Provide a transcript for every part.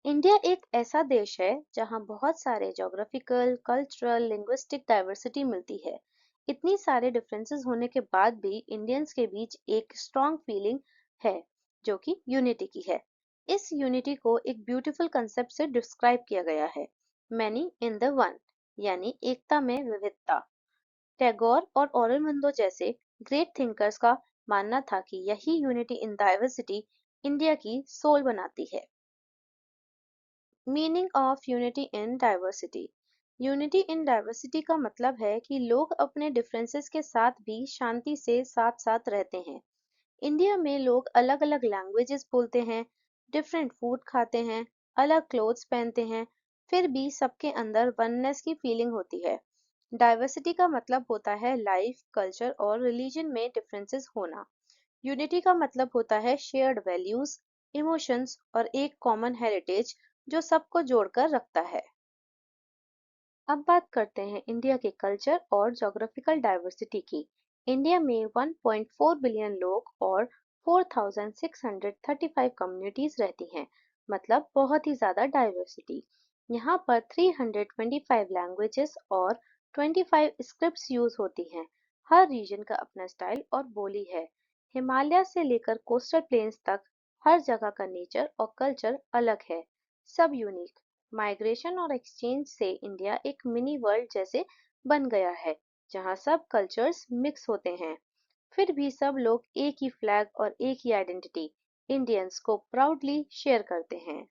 India एक ऐसा देश है जहां बहुत सारे ज्योग्राफिकल, कल्चरल, लिंग्विस्टिक डाइवर्सिटी मिलती है। इतनी सारे डिफरेंसेस होने के बाद भी इंडियंस के बीच एक स्ट्रॉन्ग फीलिंग है जो कि यूनिटी की है। इस यूनिटी को एक ब्यूटीफुल कंसेप्ट से डिस्क्राइब किया गया है, मैनी इन द वन, यानी एकता में विविधता। टैगोर और औरोबिंदो जैसे ग्रेट थिंकर्स का मानना था कि यही यूनिटी इन डाइवर्सिटी इंडिया की सोल बनाती है। Meaning of unity in diversity. Unity in diversity का मतलब है कि लोग अपने डिफरेंसेस के साथ भी शांति से साथ साथ रहते हैं। इंडिया में लोग अलग अलग लैंग्वेजेस बोलते हैं, डिफरेंट फूड खाते हैं, अलग क्लोथ्स पहनते हैं, फिर भी सबके अंदर वननेस की फीलिंग होती है। डाइवर्सिटी का मतलब होता है लाइफ, कल्चर और रिलीजन में डिफरेंसेस होना। यूनिटी का मतलब होता है शेयर्ड वैल्यूज, इमोशंस और एक कॉमन हेरिटेज जो सबको जोड़कर रखता है। अब बात करते हैं इंडिया के कल्चर और ज्योग्राफिकल डाइवर्सिटी की। इंडिया में 1.4 बिलियन लोग और 4,635 कम्युनिटीज रहती हैं, मतलब बहुत ही ज्यादा डाइवर्सिटी। यहाँ पर 325 लैंग्वेजेस और 25 स्क्रिप्ट्स यूज होती हैं। हर रीजन का अपना स्टाइल और बोली है। हिमालय से लेकर कोस्टल प्लेन्स तक हर जगह का नेचर और कल्चर अलग है, सब यूनिक। माइग्रेशन और एक्सचेंज से इंडिया एक मिनी वर्ल्ड जैसे बन गया है, जहाँ सब कल्चर्स मिक्स होते हैं। फिर भी सब लोग एक ही फ्लैग और एक ही आइडेंटिटी, इंडियंस को प्राउडली शेयर करते हैं।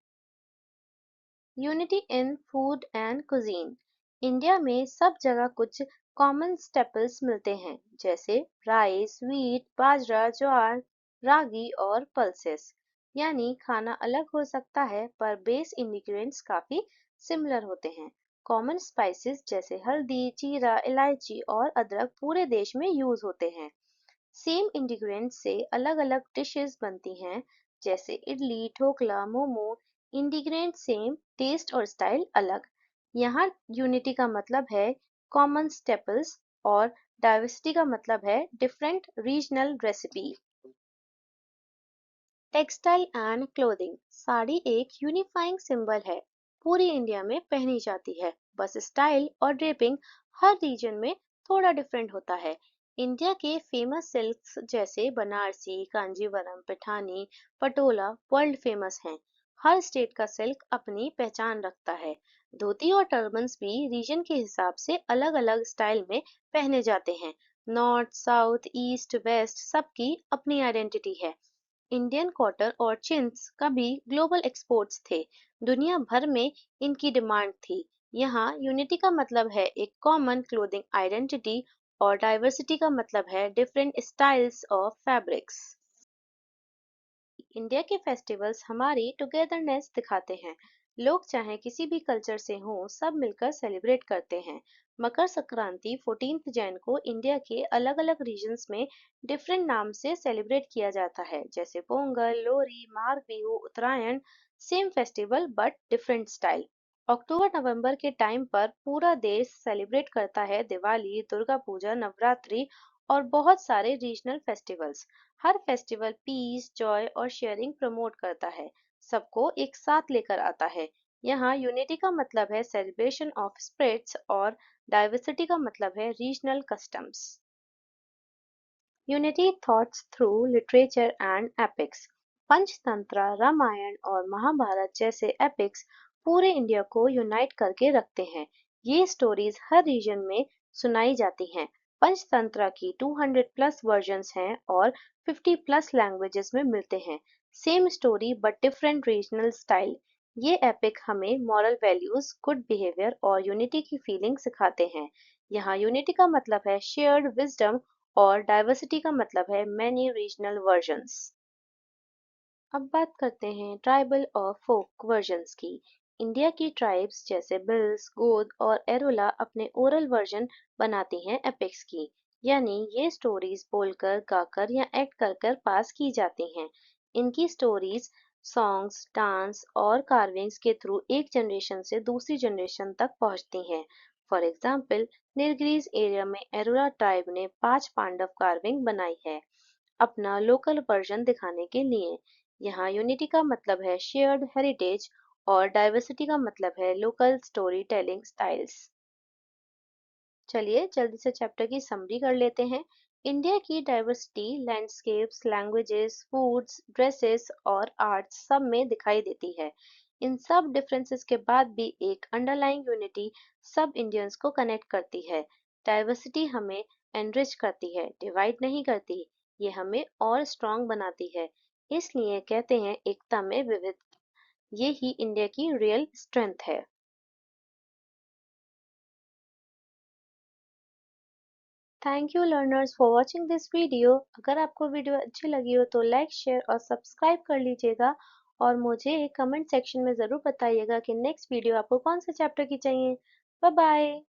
Unity in food and cuisine. India में सब जगह कुछ कॉमन स्टेपल्स मिलते हैं, जैसे राइस, व्हीट, बाजरा, ज्वार, रागी और पल्सेस। यानी खाना अलग हो सकता है पर बेस इंग्रेडिएंट्स काफी सिमिलर होते हैं। कॉमन स्पाइसेस जैसे हल्दी, जीरा, इलायची और अदरक पूरे देश में यूज होते हैं। सेम इंग्रेडिएंट्स से अलग अलग डिशेस बनती हैं, जैसे idli, dhokla, momo. Ingredient same, taste और स्टाइल अलग। यहाँ यूनिटी का मतलब है कॉमन स्टेपल्स और डाइवर्सिटी का मतलब है different regional recipe. Textile and clothing. Sari एक यूनिफाइंग सिंबल है, पूरी इंडिया में पहनी जाती है, बस स्टाइल और ड्रेपिंग हर रीजन में थोड़ा डिफरेंट होता है। इंडिया के फेमस सिल्क्स जैसे बनारसी, कांजीवरम, पैठानी, पटोला वर्ल्ड फेमस हैं। हर स्टेट का सिल्क अपनी पहचान रखता है। धोती और टर्बन्स भी रीजन के हिसाब से अलग अलग स्टाइल में पहने जाते हैं। नॉर्थ, साउथ, ईस्ट, वेस्ट सबकी अपनी आइडेंटिटी है। इंडियन कॉटन और चिंस का भी ग्लोबल एक्सपोर्ट्स थे। दुनिया भर में इनकी डिमांड थी। यहाँ यूनिटी का मतलब है एक कॉमन क्लोथिंग आइडेंटिटी और डाइवर्सिटी का मतलब है different styles of fabrics. India के फेस्टिवल्स हमारी टुगेदरनेस दिखाते हैं। लोग चाहे किसी भी कल्चर से हों, सब मिलकर सेलिब्रेट करते हैं। मकर संक्रांति 14 जैन को इंडिया के अलग अलग रीजन्स में डिफरेंट नाम से सेलिब्रेट किया जाता है, जैसे Pongal, Lohri, Magh Bihu, Uttarayan. Same festival but different style. अक्टूबर नवंबर के टाइम पर पूरा देश सेलिब्रेट करता है दिवाली, दुर्गा पूजा, नवरात्रि और बहुत सारे रीजनल फेस्टिवल्स। हर फेस्टिवल पीस, जॉय और शेयरिंग प्रमोट करता है, सबको एक साथ लेकर आता है। यहाँ यूनिटी का मतलब है सेलिब्रेशन ऑफ स्पिरिट्स और डाइवर्सिटी का मतलब है regional customs. Unity thoughts through literature and epics. Panchatantra, Ramayana और महाभारत जैसे एपिक्स पूरे इंडिया को यूनाइट करके रखते हैं। ये स्टोरीज हर रीजन में सुनाई जाती हैं। पंचतंत्र की 200 प्लस वर्जन्स हैं और 50 प्लस लैंग्वेजेस में मिलते हैं। Same story but different regional style. ये एपिक हमें मॉरल वैल्यूज, गुड बिहेवियर और यूनिटी की फीलिंग सिखाते हैं। यहाँ यूनिटी का मतलब है शेयर्ड विजडम और डाइवर्सिटी का मतलब है मैनी रीजनल वर्जन्स। अब बात करते हैं ट्राइबल और फोक वर्जन्स की। इंडिया की ट्राइब्स जैसे बिल्स, गोद और एरोला अपने ओरल वर्जन बनाती हैं एपिक्स की। यानी ये स्टोरीज बोलकर, गाकर या एक्ट कर कर पास की जाती हैं। इनकी स्टोरीज सॉन्ग्स, डांस और कार्विंग्स के थ्रू एक जनरेशन से दूसरी जनरेशन तक पहुंचती हैं। फॉर एग्जाम्पल, नीलगिरीज एरिया में एरोला ट्राइब ने 5 पांडव कार्विंग बनाई है, अपना लोकल वर्जन दिखाने के लिए। यहाँ यूनिटी का मतलब है शेयर्ड हेरिटेज और डाइवर्सिटी का मतलब है लोकल स्टोरी टेलिंग स्टाइल्स। चलिए जल्दी से चैप्टर की समरी कर लेते हैं। इंडिया की diversity landscapes, languages, foods, dresses और आर्ट्स सब में दिखाई देती है। इन सब डिफरेंसेस के बाद भी एक अंडरलाइंग यूनिटी सब इंडियंस को कनेक्ट करती है। डाइवर्सिटी हमें एनरिच करती है, डिवाइड नहीं करती। ये हमें और स्ट्रांग बनाती है। इसलिए कहते हैं एकता में विविध। ये ही इंडिया की रियल स्ट्रेंथ है। Thank you learners for watching this video. अगर आपको वीडियो अच्छी लगी हो तो लाइक, शेयर और सब्सक्राइब कर लीजिएगा और मुझे कमेंट सेक्शन में ज़रूर बताइएगा कि नेक्स्ट वीडियो आपको कौन से चैप्टर की चाहिए। Bye bye.